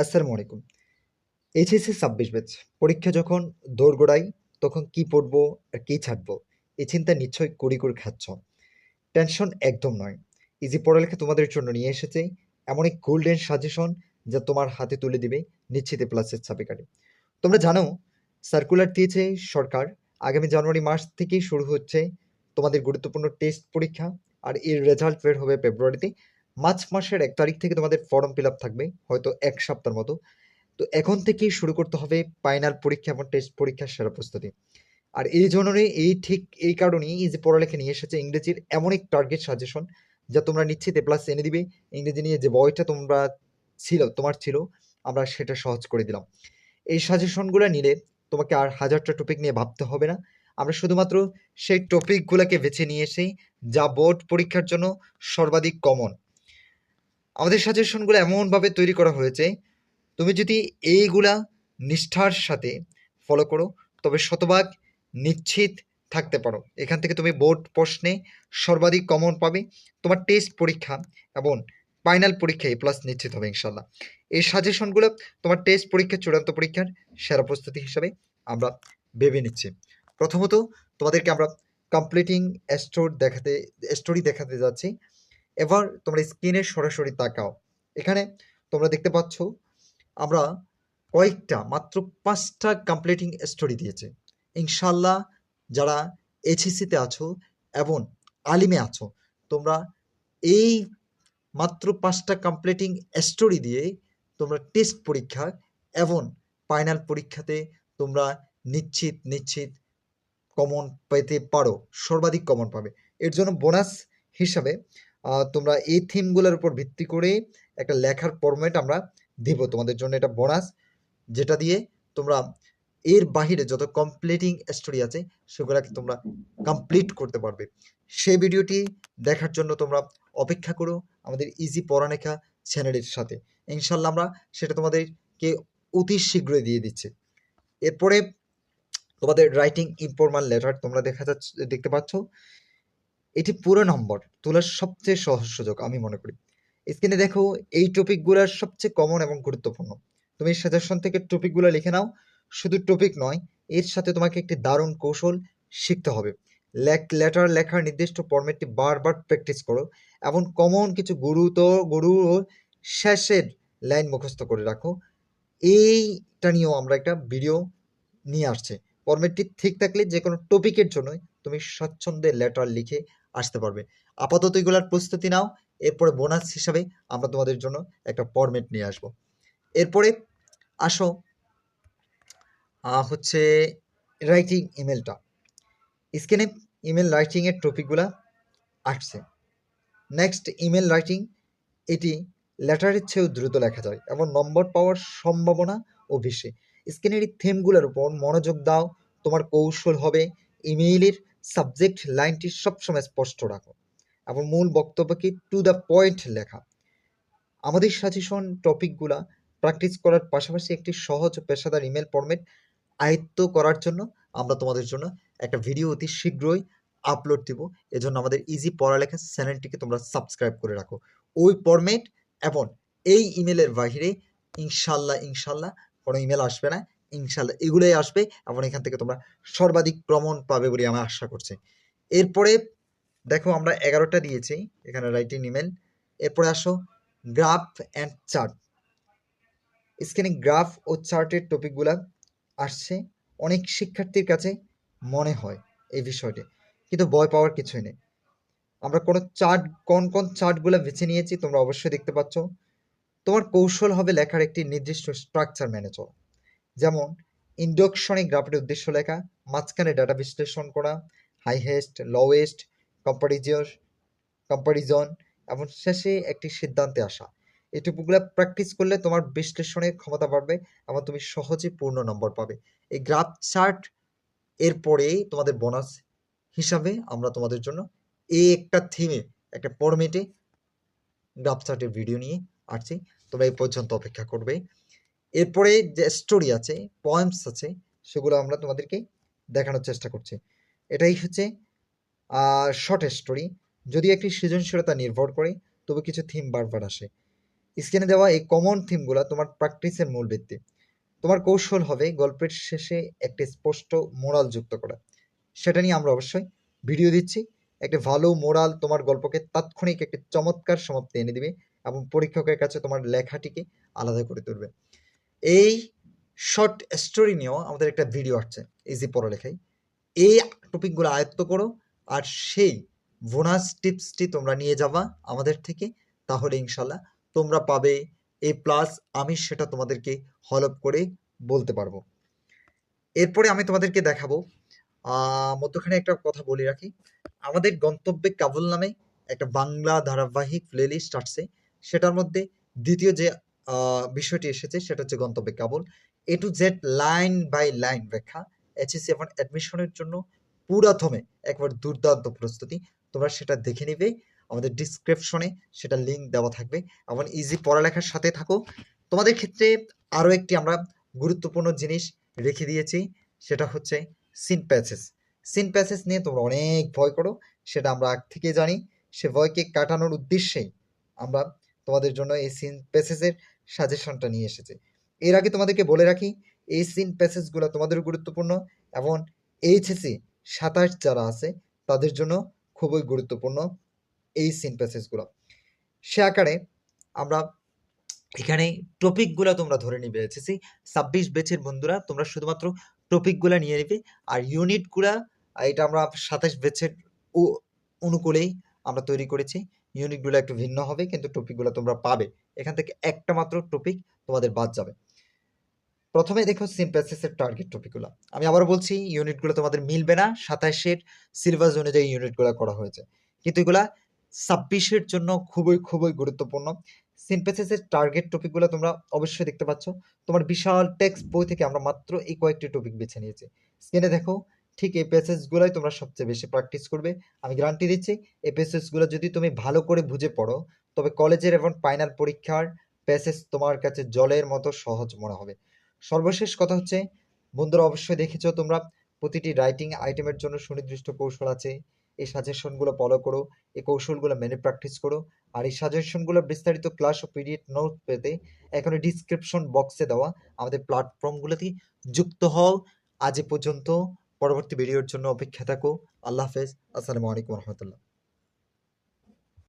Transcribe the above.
আসসালামু আলাইকুম। HSC ২৬ batch পরীক্ষা যখন দোরগোড়ায় তখন কি পড়বো আর কি ছাড়বো এই চিন্তা নিশ্চয়ই কুড়ি করে খাচ্ছ। টেনশন একদম নয়। ইজি পড়ালেখা তোমাদের জন্য নিয়ে এসেছে এমন এক গোল্ডেন সাজেশন যা তোমার হাতে তুলে দিবে নিশ্চিত প্লাসের চাবিকাঠি। তোমরা জানো সার্কুলার দিয়েছে সরকার, আগামী জানুয়ারি মাস থেকেই শুরু হচ্ছে তোমাদের গুরুত্বপূর্ণ টেস্ট পরীক্ষা। আর এর রেজাল্ট বের হবে ফেব্রুয়ারিতে। মার্চ মাসের ১ তারিখ থেকে তোমাদের ফর্ম ফিল আপ থাকবে হয়তো ১ সপ্তাহের মতো। তো এখন থেকেই শুরু করতে হবে ফাইনাল পরীক্ষা এবং টেস্ট পরীক্ষার সেরা প্রস্তুতি। আর এই জন্যই ঠিক এই কারণেই এই যে পড়ালেখা নিয়ে এসেছে ইংরেজির এমন এক টার্গেট সাজেশন যা তোমরা নিশ্চিত এ প্লাস এনে দিবে। ইংরেজি নিয়ে যে ভয়টা তোমার ছিল, আমরা সেটা সহজ করে দিলাম। এই সাজেশনগুলো নিলে তোমাকে আর হাজারটা টপিক নিয়ে ভাবতে হবে না। আমরা শুধুমাত্র সেই টপিকগুলোকে বেছে নিয়ে এসে যা বোর্ড পরীক্ষার জন্য সর্বাধিক কমন। আমাদের সাজেশনগুলো এমনভাবে তৈরি করা হয়েছে, তুমি যদি এইগুলা নিষ্ঠার সাথে ফলো করো তবে শতভাগ নিশ্চিত থাকতে পারো এখান থেকে তুমি বোর্ড প্রশ্নে সর্বাধিক কমন পাবে। তোমার টেস্ট পরীক্ষা এবং ফাইনাল পরীক্ষায় প্লাস নিশ্চিত হবে ইনশাল্লাহ। এই সাজেশনগুলো তোমার টেস্ট পরীক্ষার চূড়ান্ত পরীক্ষার সেরা প্রস্তুতি হিসাবে আমরা ভেবে নিচ্ছি। প্রথমত তোমাদেরকে আমরা কমপ্লিটিং স্টোরি দেখাতে যাচ্ছি। এবার তোমরা স্ক্রিনে সরাসরি তাকাও। এখানে তোমরা দেখতে পাচ্ছ আমরা কয়েকটা মাত্র ৫টা কমপ্লিটিং স্টোরি দিয়েছে। ইনশাল্লাহ যারা এইচএসসিতে আছো এবং আলিমে আছো, তোমরা এই মাত্র ৫টা কমপ্লিটিং স্টোরি দিয়ে তোমরা টেস্ট পরীক্ষা এবং ফাইনাল পরীক্ষাতে তোমরা নিশ্চিত কমন পেতে পারো, সর্বাধিক কমন পাবে। এর জন্য বোনাস হিসাবে তোমরা এই থিমগুলোর উপর ভিত্তি করে একটা লেখার ফরম্যাট আমরা দিব তোমাদের জন্য, এটা বোনাস, যেটা দিয়ে তোমরা এর বাহিরে যত কমপ্লিটিং স্টোরি আছে সেগুলোকে তোমরা কমপ্লিট করতে পারবে। সেই ভিডিওটি দেখার জন্য তোমরা অপেক্ষা করো আমাদের ইজি পড়ালেখা চ্যানেলের সাথে। ইনশাল্লাহ আমরা সেটা তোমাদেরকে অতি শীঘ্রই দিয়ে দিচ্ছি। এরপরে তোমাদের রাইটিং ইনফর্মাল লেটার তোমরা দেখতে পাচ্ছ। এটি পুরো নম্বর তোলার সবচেয়ে সহজ সুযোগ আমি মনে করি। স্ক্রিনে দেখো এই টপিকগুলোর সবচেয়ে কমন এবং গুরুত্বপূর্ণ। তুমি সাজেশন থেকে টপিকগুলো লিখে নাও। শুধু টপিক নয়, এর সাথে তোমাকে একটি দারুণ কৌশল শিখতে হবে। লেটার লেখার নির্দিষ্ট ফরম্যাটটি বারবার প্র্যাকটিস করো এবং কমন কিছু গুরু ও শেষের লাইন মুখস্থ করে রাখো। এইটা নিয়েও আমরা একটা ভিডিও নিয়ে আসছে। ফরম্যাটটি ঠিক থাকলে যে কোনো টপিকের জন্যই তুমি স্বচ্ছন্দে লেটার লিখে আসতে পারবে। আপাতত এগুলার প্রস্তুতি নাও, এরপরে বোনাস হিসাবে আমরা তোমাদের জন্য একটা ফরম্যাট নিয়ে আসব। এরপরে আসো হচ্ছে রাইটিং ইমেলটা। স্ক্রিনে ইমেল রাইটিংয়ের টপিকগুলা আসছে। নেক্সট ইমেল রাইটিং, এটি লেটারের চেয়েও দ্রুত লেখা যায় এবং নম্বর পাওয়ার সম্ভাবনা ও বেশি। স্ক্রিনের এই থিমগুলোর উপর মনোযোগ দাও, তোমার কৌশল হবে ইমেইলের সাবজেক্ট লাইনটি সবসময় স্পষ্ট রাখো এবং মূল বক্তব্যকে টু দ্য পয়েন্ট লেখা। আমাদের সাজেশন টপিকগুলা প্র্যাকটিস করার পাশাপাশি একটি সহজ পেশাদার ইমেল ফরম্যাট আয়ত্ত করার জন্য আমরা তোমাদের জন্য একটা ভিডিও অতি শীঘ্রই আপলোড দিব। এজন্য আমাদের ইজি পড়ালেখা চ্যানেলটিকে তোমরা সাবস্ক্রাইব করে রাখো। ওই ফরম্যাট এবং এই ইমেলের বাহিরে ইনশাল্লাহ কোনো ইমেল আসবে না। ইনশাল্লাহ এগুলোই আসবে এবং এখান থেকে তোমরা সর্বাধিক প্রমাণ পাবে বলে আমি আশা করছি। এরপরে দেখো আমরা 11টা দিয়েছি এখানে রাইটিং ইমেল। এরপরে আসো গ্রাফ অ্যান্ড চার্ট। স্ক্রিনে গ্রাফ ও চার্টের টপিকগুলা আসছে। অনেক শিক্ষার্থীর কাছে মনে হয় এই বিষয়টি, কিন্তু ভয় পাওয়ার কিছুই নেই। আমরা কোন চার্টগুলো বেছে নিয়েছি তোমরা অবশ্যই দেখতে পাচ্ছ। তোমার কৌশল হবে লেখার একটি নির্দিষ্ট স্ট্রাকচার মেনে চলা। যেমন ইন্ডাকশনে গ্রাফের উদ্দেশ্য লেখা, মাঝখানে ডাটা বিশ্লেষণ করা, হাইয়েস্ট লোয়েস্ট কম্পারিজন এবং শেষে একটি সিদ্ধান্তে আসা। এই টপিকগুলো প্র্যাকটিস করলে তোমার বিশ্লেষণের ক্ষমতা বাড়বে এবং তুমি সহজে পূর্ণ নম্বর পাবে। এই গ্রাফ চার্ট এরপরে তোমাদের বোনাস হিসাবে আমরা তোমাদের জন্য এই একটা থিমে একটা ফরম্যাটে গ্রাফ চার্টের ভিডিও নিয়ে আসছি। তোমরা এই পর্যন্ত অপেক্ষা করবে। এরপরে যে স্টোরি আছে, পয়েমস আছে, সেগুলো আমরা তোমাদেরকে দেখানোর চেষ্টা করছি। এটাই হচ্ছে শর্ট স্টোরি। যদি একটি সৃজনশীলতা নির্ভর করে তবে কিছু থিম বারবার আসে। স্ক্রিনে দেওয়া এই কমন থিমগুলো তোমার প্র্যাকটিসের মূল ভিত্তি। তোমার কৌশল হবে গল্পের শেষে একটা স্পষ্ট মোরাল যুক্ত করা। সেটা নিয়ে আমরা অবশ্যই ভিডিও দিচ্ছি। একটা ভালো মোরাল তোমার গল্পকে তাৎক্ষণিক একটা চমৎকার সমাপ্তি এনে দিবে এবং পরীক্ষকের কাছে তোমার লেখাটিকে আলাদা করে তুলবে। এই শর্ট স্টোরি নিয়েও আমাদের একটা ভিডিও আসছে ইজি পড়ালেখায়। এই টপিকগুলো আয়ত্ত করো আর সেই বোনাস টিপসটি তোমরা নিয়ে যাবা আমাদের থেকে, তাহলে ইনশাল্লাহ তোমরা পাবে A+। আমি সেটা তোমাদেরকে হলপ করে বলতে পারবো। এরপরে আমি তোমাদেরকে দেখাবো, মধ্যখানে একটা কথা বলে রাখি, আমাদের গন্তব্যে কাবুল নামে একটা বাংলা ধারাবাহিক প্লেলিস্ট আসছে। সেটার মধ্যে দ্বিতীয় যে বিষয়টি এসেছে সেটা হচ্ছে গন্তব্যে Kabul. A to Z line by line ব্যাখ্যা এইচএসসি এবং অ্যাডমিশনের জন্য পুরাথমে একবার দুর্দান্ত প্রস্তুতি। তোমরা সেটা দেখে নিবে, আমাদের ডিসক্রিপশনে সেটা লিঙ্ক দেওয়া থাকবে। এবং ইজি পড়ালেখার সাথে থাকো। তোমাদের ক্ষেত্রে আরও একটি আমরা গুরুত্বপূর্ণ জিনিস রেখে দিয়েছি, সেটা হচ্ছে সিন প্যাসেজ। সিন প্যাসেজ নিয়ে তোমরা অনেক ভয় করো, সেটা আমরা আগ থেকে জানি। সে ভয়কে কাটানোর উদ্দেশ্যেই আমরা তোমাদের জন্য এই সিন প্যাসেজের সাজেশনটা নিয়ে এসেছি। এর আগে তোমাদেরকে বলে রাখি, এই সিন প্যাসেজগুলো তোমাদের গুরুত্বপূর্ণ এবং এইচএসসি 27 যারা আছে তাদের জন্য খুবই গুরুত্বপূর্ণ এই সিন প্যাসেজগুলো। সে আকারে আমরা এখানে টপিকগুলো তোমরা ধরে নিবে। এইচএসসি 26 ব্যাচের বন্ধুরা তোমরা শুধুমাত্র টপিকগুলো নিয়ে নিবে, আর ইউনিটগুলা এটা আমরা 27 ব্যাচের অনুকূলেই আমরা তৈরি করেছি। ইউনিটগুলো একটু ভিন্ন হবে, কিন্তু টপিকগুলো তোমরা পাবে। এখান থেকে একটা মাত্র টপিক তোমাদের বাদ যাবে। প্রথমে দেখো সিম্প্যাসিসের টার্গেট টপিকগুলো। আমি আবার বলছি, ইউনিটগুলো তোমাদের মিলবে না, 27-এর সিলেবাস অনুযায়ী ইউনিটগুলো করা হয়েছে, কিন্তু এগুলা 26-এর জন্য খুবই খুবই গুরুত্বপূর্ণ। সিম্প্যাসিসের টার্গেট টপিকগুলো তোমরা অবশ্যই দেখতে পাচ্ছ। তোমার বিশাল টেক্সট বই থেকে আমরা মাত্র এই কয়েকটি টপিক বেছে নিয়েছি। স্ক্রিনে দেখো, ঠিক এই প্যাসেজগুলোই তোমরা সবচেয়ে বেশি প্র্যাকটিস করবে। আমি গ্যারান্টি দিচ্ছি, এই প্যাসেজগুলো যদি তুমি ভালো করে বুঝে পড়ো, তবে কলেজের এবং ফাইনাল পরীক্ষার প্যাসেজ তোমার কাছে জলের মতো সহজ মনে হবে। সর্বশেষ কথা হচ্ছে, বন্ধুরা অবশ্যই দেখেছো তোমরা প্রতিটি রাইটিং আইটেমের জন্য সুনির্দিষ্ট কৌশল আছে। এই সাজেশনগুলো ফলো করো, এই কৌশলগুলো মেনে প্র্যাকটিস করো। আর এই সাজেশনগুলো বিস্তারিত ক্লাস ও পিডিএফ নোট পেতে এখানে ডিসক্রিপশন বক্সে দেওয়া আমাদের প্ল্যাটফর্মগুলোতে যুক্ত হও। আজ এ পর্যন্ত, পরবর্তী ভিডিওর জন্য অপেক্ষা থাকো। আল্লাহ হাফেজ, আসসালামু আলাইকুম রহমতুল্লাহ।